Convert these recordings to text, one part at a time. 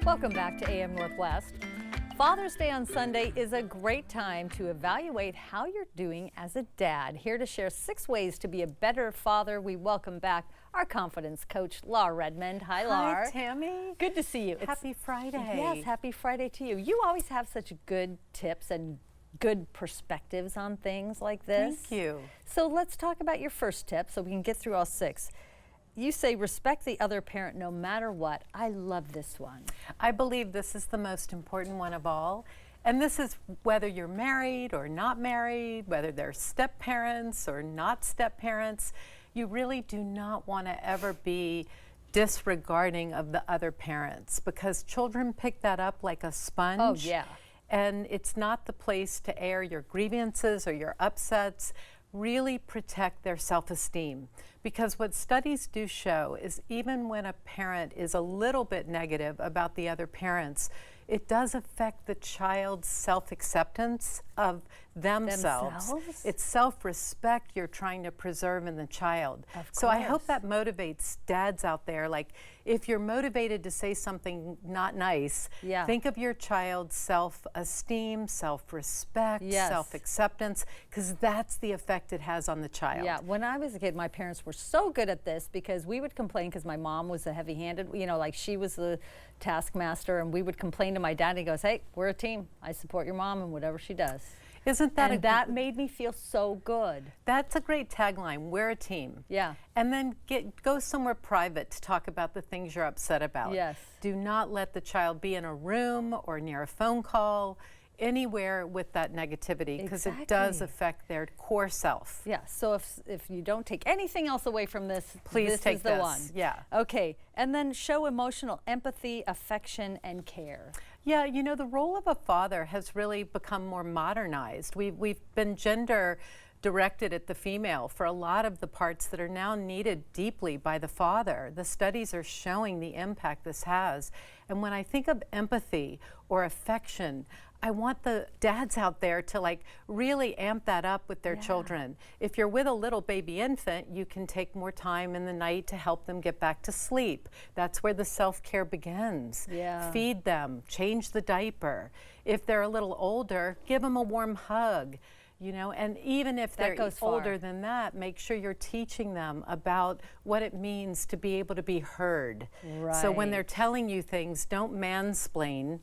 Welcome back to AM Northwest. Father's Day on Sunday is a great time to evaluate how you're doing as a dad. Here to share 6 ways to be a better father, we welcome back our confidence coach, Laure Redmond. Hi, Laure. Hi, Tammy. Good to see you. Happy Friday. Yes, happy Friday to you. You always have such good tips and good perspectives on things like this. Thank you. So let's talk about your first tip so we can get through all 6. You say respect the other parent no matter what. I love this one. I believe this is the most important one of all. And this is whether you're married or not married, whether they're step parents or not step parents. You really do not want to ever be disregarding of the other parents, because children pick that up like a sponge. Oh, yeah. And it's not the place to air your grievances or your upsets. Really protect their self-esteem, because what studies do show is even when a parent is a little bit negative about the other parents, it does affect the child's self-acceptance of themselves. It's self-respect you're trying to preserve in the child. So I hope that motivates dads out there. Like, if you're motivated to say something not nice, think of your child's self-esteem, self-respect, self-acceptance, because that's the effect it has on the child. Yeah, when I was a kid, my parents were so good at this, because we would complain because my mom was a heavy-handed, you know, like she was the taskmaster, and we would complain to my dad, and he goes, "Hey, we're a team. I support your mom and whatever she does." Isn't that that made me feel so good. That's a great tagline. We're a team. Yeah. And then go somewhere private to talk about the things you're upset about. Yes. Do not let the child be in a room or near a phone call, anywhere with that negativity, because it does affect their core self. Yeah, so if you don't take anything else away from this, please this take is the one. Yeah. Okay, and then show emotional empathy, affection, and care. Yeah, you know, the role of a father has really become more modernized. We've been gender directed at the female for a lot of the parts that are now needed deeply by the father. The studies are showing the impact this has. And when I think of empathy or affection, I want the dads out there to like really amp that up with their children. If you're with a little baby infant, you can take more time in the night to help them get back to sleep. That's where the self-care begins. Feed them, change the diaper. If they're a little older, give them a warm hug. You know, and even if they're older than that, make sure you're teaching them about what it means to be able to be heard. So when they're telling you things, don't mansplain,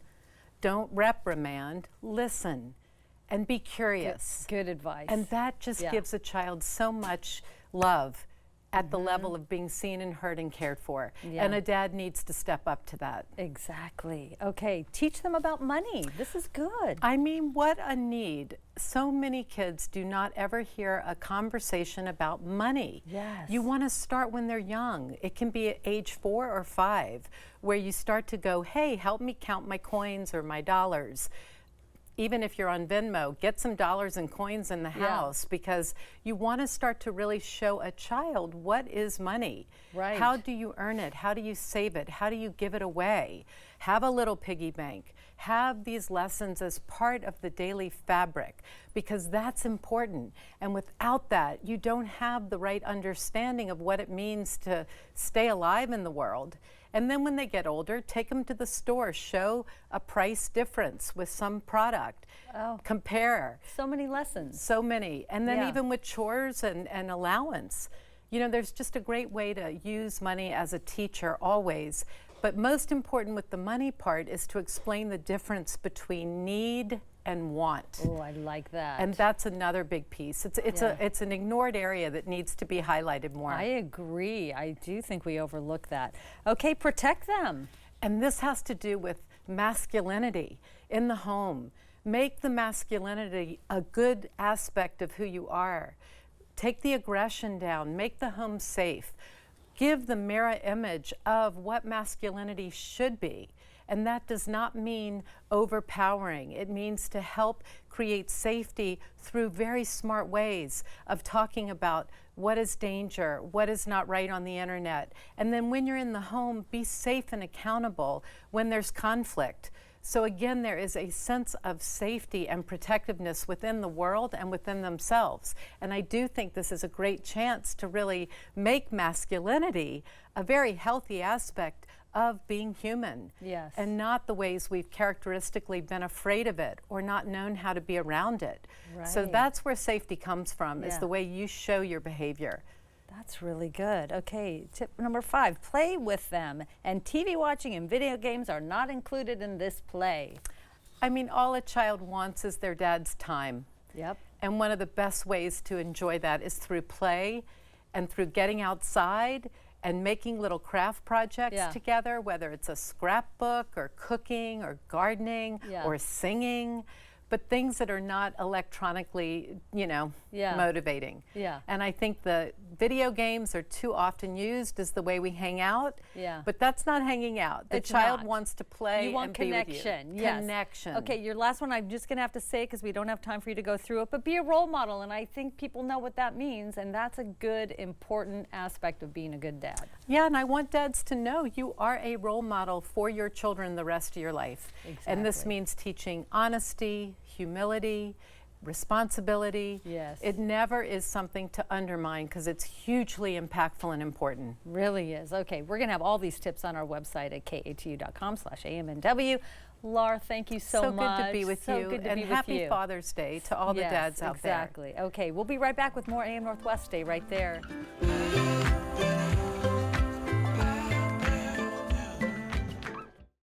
don't reprimand, listen, and be curious. Good advice. And that just gives a child so much love at the level of being seen and heard and cared for. And a dad needs to step up to that. Exactly. Okay, teach them about money. This is good. I mean, what a need. So many kids do not ever hear a conversation about money. Yes. You want to start when they're young. It can be at age 4 or 5, where you start to go, hey, help me count my coins or my dollars. Even if you're on Venmo, get some dollars and coins in the house, because you want to start to really show a child what is money. How do you earn it? How do you save it? How do you give it away? Have a little piggy bank. Have these lessons as part of the daily fabric, because that's important. And without that, you don't have the right understanding of what it means to stay alive in the world. And then when they get older, take them to the store, show a price difference with some product, compare. So many lessons. So many. And then even with chores and allowance, you know, there's just a great way to use money as a teacher always. But most important with the money part is to explain the difference between need and want. Oh, I like that. And that's another big piece. It's an ignored area that needs to be highlighted more. I agree. I do think we overlook that. Okay, protect them. And this has to do with masculinity in the home. Make the masculinity a good aspect of who you are. Take the aggression down. Make the home safe. Give the mirror image of what masculinity should be. And that does not mean overpowering. It means to help create safety through very smart ways of talking about what is danger, what is not right on the internet. And then when you're in the home, be safe and accountable when there's conflict. So again, there is a sense of safety and protectiveness within the world and within themselves. And I do think this is a great chance to really make masculinity a very healthy aspect of being human. Yes. And not the ways we've characteristically been afraid of it or not known how to be around it. So Right. that's where safety comes from, is Yeah. the way you show your behavior. That's really good. Okay, tip number 5, play with them. And TV watching and video games are not included in this play. I mean, all a child wants is their dad's time. Yep. And one of the best ways to enjoy that is through play and through getting outside and making little craft projects Yeah. together, whether it's a scrapbook or cooking or gardening Yeah. or singing, but things that are not electronically, Yeah. motivating. Yeah. And I think the video games are too often used as the way we hang out, Yeah. but that's not hanging out. The It's child not. wants to play You want and be connection. with you. Yes. Connection. Okay, your last one I'm just going to have to say because we don't have time for you to go through it, but be a role model. And I think people know what that means. And that's a good, important aspect of being a good dad. Yeah, and I want dads to know you are a role model for your children the rest of your life. And this Exactly. means teaching honesty, humility, responsibility. Yes. It never is something to undermine because it's hugely impactful and important. Really is. Okay, we're going to have all these tips on our website at katu.com/amnw. Laure, thank you so much. Good to be with So you. good to and be with happy you. Father's Day to all the Yes, dads out there. exactly. Okay, we'll be right back with more AM Northwest. Stay right there.